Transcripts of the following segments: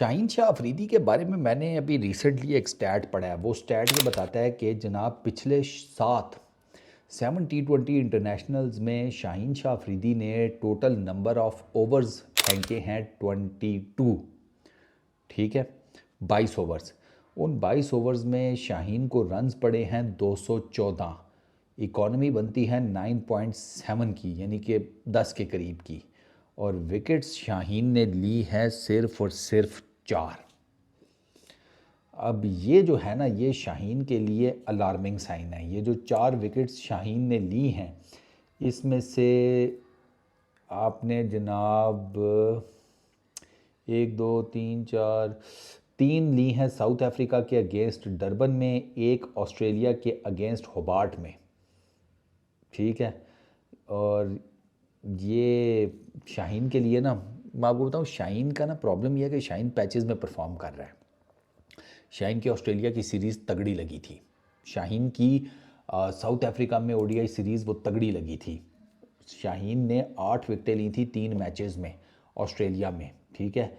शाहीन शाह अफरीदी के बारे में मैंने अभी रिसेंटली एक स्टैट पढ़ा है। वो स्टैट ये बताता है कि जनाब पिछले 7 T20 इंटरनेशनल्स में शाहीन शाह अफरीदी ने टोटल नंबर ऑफ ओवर्स फेंके हैं 22। ठीक है, 22 ओवर्स। उन 22 ओवर्स में शाहीन को रन्स पड़े हैं 214। इकॉनमी बनती है 9.7 की, यानी कि 10 के करीब की। और विकेट्स शाहीन ने ली है सिर्फ और सिर्फ 4। अब ये जो है ना, ये शाहीन के लिए अलार्मिंग साइन है। ये जो 4 विकेट्स शाहीन ने ली हैं, इसमें से आपने जनाब 1 2 3 4 3 ली हैं साउथ अफ्रीका के अगेंस्ट डरबन में, एक ऑस्ट्रेलिया के अगेंस्ट होबार्ट में। ठीक है। और ये शाहीन के लिए ना, मैं आपको बताऊँ, शाहीन का ना प्रॉब्लम यह है कि शाहीन पैचेस में परफॉर्म कर रहा है। शाहीन की ऑस्ट्रेलिया की सीरीज़ तगड़ी लगी थी। शाहीन की साउथ अफ्रीका में ओडीआई सीरीज़ वो तगड़ी लगी थी। शाहीन ने 8 विकेटें ली थी 3 मैचेस में ऑस्ट्रेलिया में। ठीक है,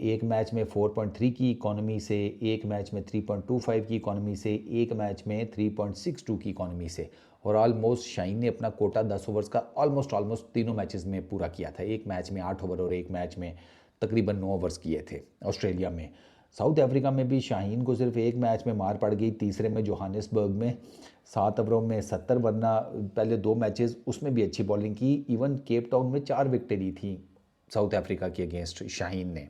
एक मैच में 4.3 की इकॉनमी से, एक मैच में 3.25 की इकॉनमी से, एक मैच में 3.62 की इकॉनमी से। और ऑलमोस्ट शाहीन ने अपना कोटा 10 ओवर्स का ऑलमोस्ट तीनों मैचेस में पूरा किया था। एक मैच में 8 ओवर और एक मैच में तकरीबन 9 ओवर्स किए थे ऑस्ट्रेलिया में। साउथ अफ्रीका में भी शाहीन को सिर्फ एक मैच में मार पड़ गई, तीसरे में जोहानिसबर्ग में, 7 ओवरों में 70। वरना पहले 2 मैचेस उसमें भी अच्छी बॉलिंग की। इवन केप टाउन में 4 विकेटें ली थी साउथ अफ्रीका के अगेंस्ट शाहीन ने।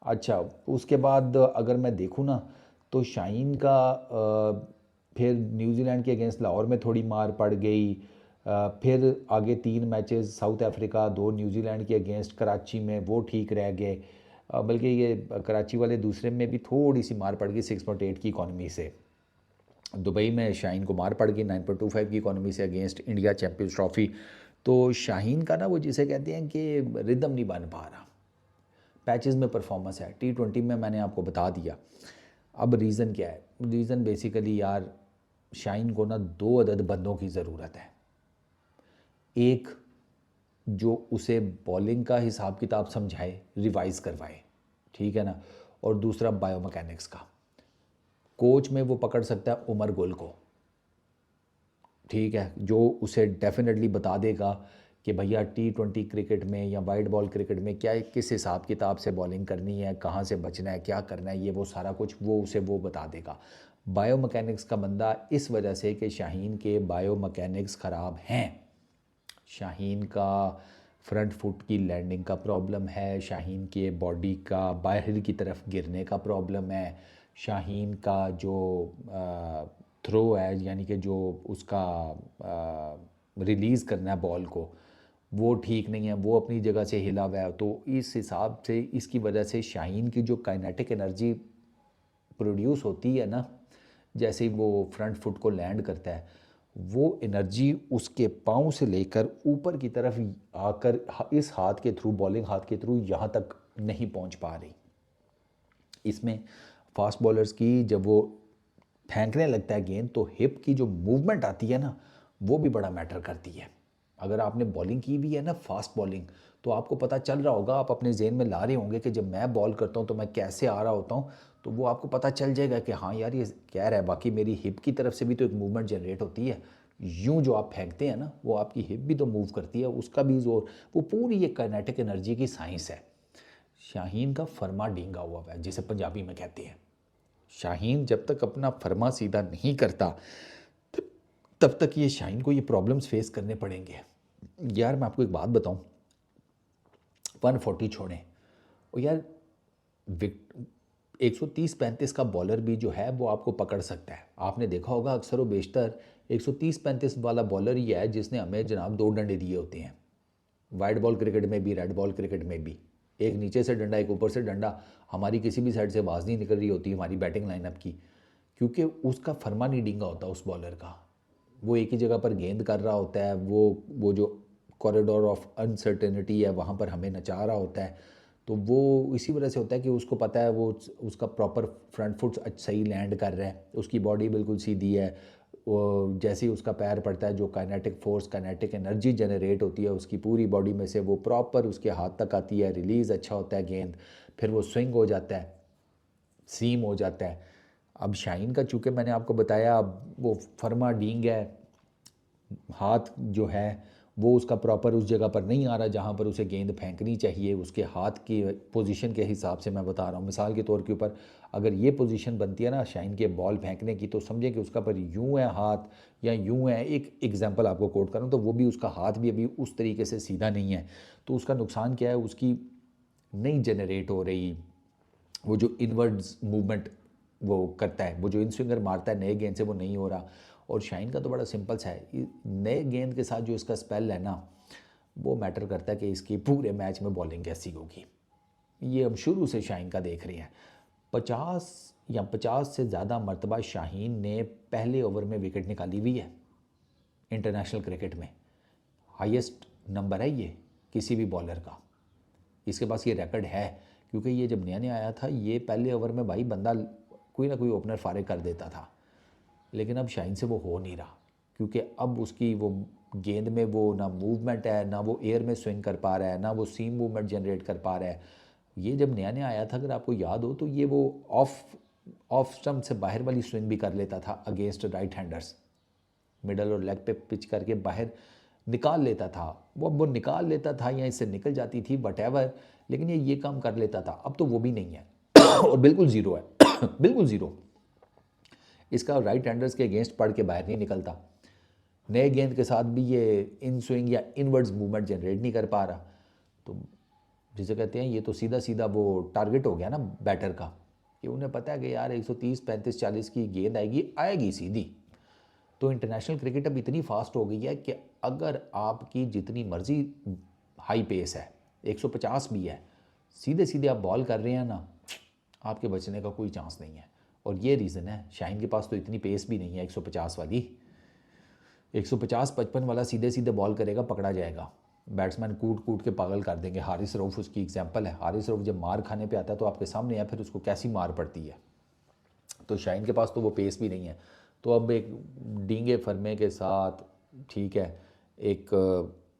अच्छा, उसके बाद अगर मैं देखूँ ना, तो शाहीन का फिर न्यूजीलैंड के अगेंस्ट लाहौर में थोड़ी मार पड़ गई। फिर आगे 3 मैचेस साउथ अफ्रीका, 2 न्यूजीलैंड के अगेंस्ट, कराची में वो ठीक रह गए। बल्कि ये कराची वाले दूसरे में भी थोड़ी सी मार पड़ गई 6.8 की इकॉनमी से। दुबई में शाहीन को मार पड़ गई 9.25 की इकॉनमी से अगेंस्ट इंडिया चैंपियंस ट्रॉफी। तो शाहीन का ना वो जिसे कहते हैं कि रिदम नहीं बन पा रहा। पैचेस में परफॉर्मेंस है, T20 में मैंने आपको बता दिया। अब रीज़न क्या है? रीज़न बेसिकली यार, शाहीन को ना 2 अदद बंदों की ज़रूरत है। एक जो उसे बॉलिंग का हिसाब किताब समझाए, रिवाइज करवाए। ठीक है ना। और दूसरा बायोमैकेनिक्स का कोच में वो पकड़ सकता है उमर गुल को। ठीक है, जो उसे डेफिनेटली बता देगा कि भैया T20 क्रिकेट में या वाइट बॉल क्रिकेट में क्या किस हिसाब किताब से बॉलिंग करनी है, कहाँ से बचना है, क्या करना है, ये वो सारा कुछ वो उसे वो बता देगा। बायोमैकेनिक्स का बंदा इस वजह से कि शाहीन के बायोमैकेनिक्स ख़राब हैं। शाहीन का फ्रंट फुट की लैंडिंग का प्रॉब्लम है, शाहीन के बॉडी का बाहर की तरफ गिरने का प्रॉब्लम है, शाहीन का जो थ्रो है, यानी कि जो उसका रिलीज़ करना है बॉल को, वो ठीक नहीं है, वो अपनी जगह से हिला हुआ है। तो इस हिसाब से, इसकी वजह से शाहीन की जो काइनेटिक एनर्जी प्रोड्यूस होती है ना, जैसे ही वो फ्रंट फुट को लैंड करता है, वो एनर्जी उसके पाँव से लेकर ऊपर की तरफ आकर इस हाथ के थ्रू, बॉलिंग हाथ के थ्रू यहाँ तक नहीं पहुँच पा रही। इसमें फास्ट बॉलर्स की जब वो फेंकने लगता है गेंद, तो हिप की जो मूवमेंट आती है ना, वो भी बड़ा मैटर करती है। अगर आपने बॉलिंग की भी है ना, फास्ट बॉलिंग, तो आपको पता चल रहा होगा, आप अपने जेहन में ला रहे होंगे कि जब मैं बॉल करता हूँ तो मैं कैसे आ रहा होता हूँ। तो वो आपको पता चल जाएगा कि हाँ यार, ये कह रहा है, बाकी मेरी हिप की तरफ से भी तो एक मूवमेंट जनरेट होती है। यूँ जो आप फेंकते हैं ना, वो आपकी हिप भी तो मूव करती है, उसका भी जोर, वो पूरी एक काइनेटिक एनर्जी की साइंस है। शाहीन का फरमा डींगा हुआ है, जिसे पंजाबी में कहते हैं। शाहीन जब तक अपना फरमा सीधा नहीं करता, तब तक ये शाहीन को ये प्रॉब्लम्स फेस करने पड़ेंगे। यार मैं आपको एक बात बताऊं, 140 छोड़ें, और यार 130-35 का बॉलर भी जो है वो आपको पकड़ सकता है। आपने देखा होगा अक्सर व बेशतर 130-35 वाला बॉलर ही है जिसने हमें जनाब 2 डंडे दिए होते हैं। वाइट बॉल क्रिकेट में भी, रेड बॉल क्रिकेट में भी। एक नीचे से डंडा, एक ऊपर से डंडा, हमारी किसी भी साइड से आवाज़ नहीं निकल रही होती हमारी बैटिंग लाइनअप की, क्योंकि उसका फरमा नहीं डींगा होता उस बॉलर का। वो एक ही जगह पर गेंद कर रहा होता है, वो जो कॉरिडोर ऑफ अनसर्टेनिटी है वहाँ पर हमें नचा रहा होता है। तो वो इसी वजह से होता है कि उसको पता है वो उसका प्रॉपर फ्रंट फुट सही लैंड कर रहा है, उसकी बॉडी बिल्कुल सीधी है। वो जैसे ही उसका पैर पड़ता है, जो kinetic force, kinetic energy generate होती है उसकी पूरी बॉडी में से, वो प्रॉपर उसके हाथ तक आती है, रिलीज़ अच्छा होता है गेंद। फिर वो स्विंग हो जाता है, सीम हो जाता है। अब शाहीन का चूँकि मैंने आपको बताया अब वो फर्मा डींग है, हाथ जो है वो उसका प्रॉपर उस जगह पर नहीं आ रहा जहाँ पर उसे गेंद फेंकनी चाहिए, उसके हाथ की पोजीशन के हिसाब से मैं बता रहा हूँ। मिसाल के तौर के ऊपर अगर ये पोजीशन बनती है ना शाहीन के बॉल फेंकने की, तो समझे कि उसका पर यूँ है हाथ या यूँ है, एक एग्जांपल आपको कोट करूँ तो वो भी उसका हाथ भी अभी उस तरीके से सीधा नहीं है, तो उसका नुकसान क्या है, उसकी नहीं जनरेट हो रही वो जो इनवर्ड्स मूवमेंट वो करता है, वो जो इन स्विंगर मारता है नए गेंद से, वो नहीं हो रहा। और शाइन का तो बड़ा सिंपल सा है, नए गेंद के साथ जो इसका स्पेल है ना वो मैटर करता है कि इसकी पूरे मैच में बॉलिंग कैसी होगी। ये हम शुरू से शाहीन का देख रहे हैं। 50 से ज़्यादा मरतबा शाहीन ने पहले ओवर में विकेट निकाली हुई है इंटरनेशनल क्रिकेट में, हाईएस्ट नंबर है ये किसी भी बॉलर का, इसके पास ये रिकॉर्ड है। क्योंकि ये जब नया नया आया था ये पहले ओवर में भाई बंदा कोई ना कोई ओपनर फारिग कर देता था, लेकिन अब शाहीन से वो हो नहीं रहा, क्योंकि अब उसकी वो गेंद में वो ना मूवमेंट है, ना वो एयर में स्विंग कर पा रहा है, ना वो सीम मूवमेंट जनरेट कर पा रहा है। ये जब नया नया आया था अगर आपको याद हो तो ये वो ऑफ स्टम्प से बाहर वाली स्विंग भी कर लेता था अगेंस्ट राइट हैंडर्स, मिडल और लेग पे पिच करके बाहर निकाल लेता था। वो निकाल लेता था या इससे निकल जाती थी वट, लेकिन ये काम कर लेता था। अब तो वो भी नहीं है और बिल्कुल ज़ीरो है बिल्कुल ज़ीरो। इसका राइट हैंडर्स के अगेंस्ट पढ़ के बाहर नहीं निकलता, नए गेंद के साथ भी ये इन स्विंग या इनवर्ड्स मूवमेंट जनरेट नहीं कर पा रहा। तो जिसे कहते हैं ये तो सीधा सीधा वो टारगेट हो गया ना बैटर का, कि उन्हें पता है कि यार 130 35 40 की गेंद आएगी सीधी। तो इंटरनेशनल क्रिकेट अब इतनी फास्ट हो गई है कि अगर आपकी जितनी मर्जी हाई पेस है, 150 भी है, सीधे सीधे आप बॉल कर रहे हैं ना, आपके बचने का कोई चांस नहीं है। और ये रीज़न है, शाहीन के पास तो इतनी पेस भी नहीं है 150 वाली। 150 55 वाला सीधे सीधे बॉल करेगा, पकड़ा जाएगा, बैट्समैन कूट कूट के पागल कर देंगे। हारिस रऊफ उसकी एग्जांपल है, हारिस रऊफ जब मार खाने पे आता है तो आपके सामने है फिर उसको कैसी मार पड़ती है। तो शाहीन के पास तो वो पेस भी नहीं है। तो अब एक डींगे फरमे के साथ, ठीक है, एक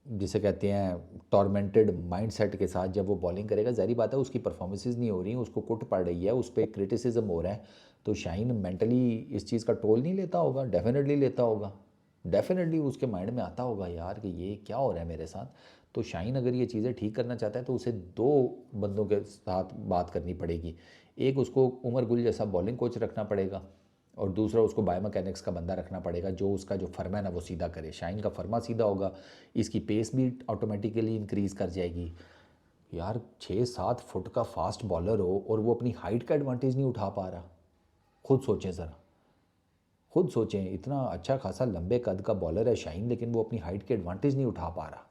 जिसे कहते हैं टॉर्मेंटेड माइंडसेट के साथ जब वो बॉलिंग करेगा, ज़ाहिर बात है उसकी परफॉर्मेंसेज नहीं हो रही, उसको कुट पड़ रही है, उस पर क्रिटिसिज्म हो रहा है, तो शाहीन मेंटली इस चीज़ का टोल नहीं लेता होगा, डेफिनेटली लेता होगा, डेफिनेटली उसके माइंड में आता होगा यार कि ये क्या हो रहा है मेरे साथ। तो शाहीन अगर ये चीज़ें ठीक करना चाहता है तो उसे दो बंदों के साथ बात करनी पड़ेगी। एक उसको उमर गुल जैसा बॉलिंग कोच रखना पड़ेगा और दूसरा उसको बायोमैकेनिक्स का बंदा रखना पड़ेगा जो उसका जो फर्मा है ना वो सीधा करे। शाहीन का फर्मा सीधा होगा, इसकी पेस भी ऑटोमेटिकली इंक्रीज़ कर जाएगी। यार 6-7 फुट का फास्ट बॉलर हो और वो अपनी हाइट का एडवांटेज नहीं उठा पा रहा, खुद सोचें ज़रा, खुद सोचें, इतना अच्छा खासा लंबे कद का बॉलर है शाहीन, लेकिन वो अपनी हाइट के एडवांटेज नहीं उठा पा रहा।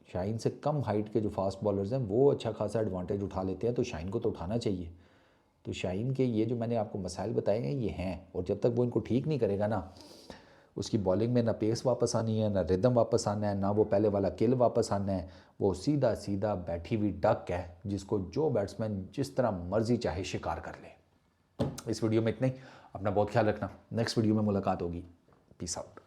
शाहीन से कम हाइट के जो फास्ट बॉलर्स हैं वो अच्छा खासा एडवांटेज उठा लेते हैं, तो शाहीन को तो उठाना चाहिए। तो शाहीन के ये जो मैंने आपको मसाइल बताए हैं ये हैं, और जब तक वो इनको ठीक नहीं करेगा ना, उसकी बॉलिंग में ना पेस वापस आनी है, ना रिदम वापस आना है, ना वो पहले वाला किल वापस आना है, वो सीधा सीधा बैठी हुई डक है जिसको जो बैट्समैन जिस तरह मर्जी चाहे शिकार कर ले। इस वीडियो में इतना ही, अपना बहुत ख्याल रखना, नेक्स्ट वीडियो में मुलाकात होगी, पीस आउट।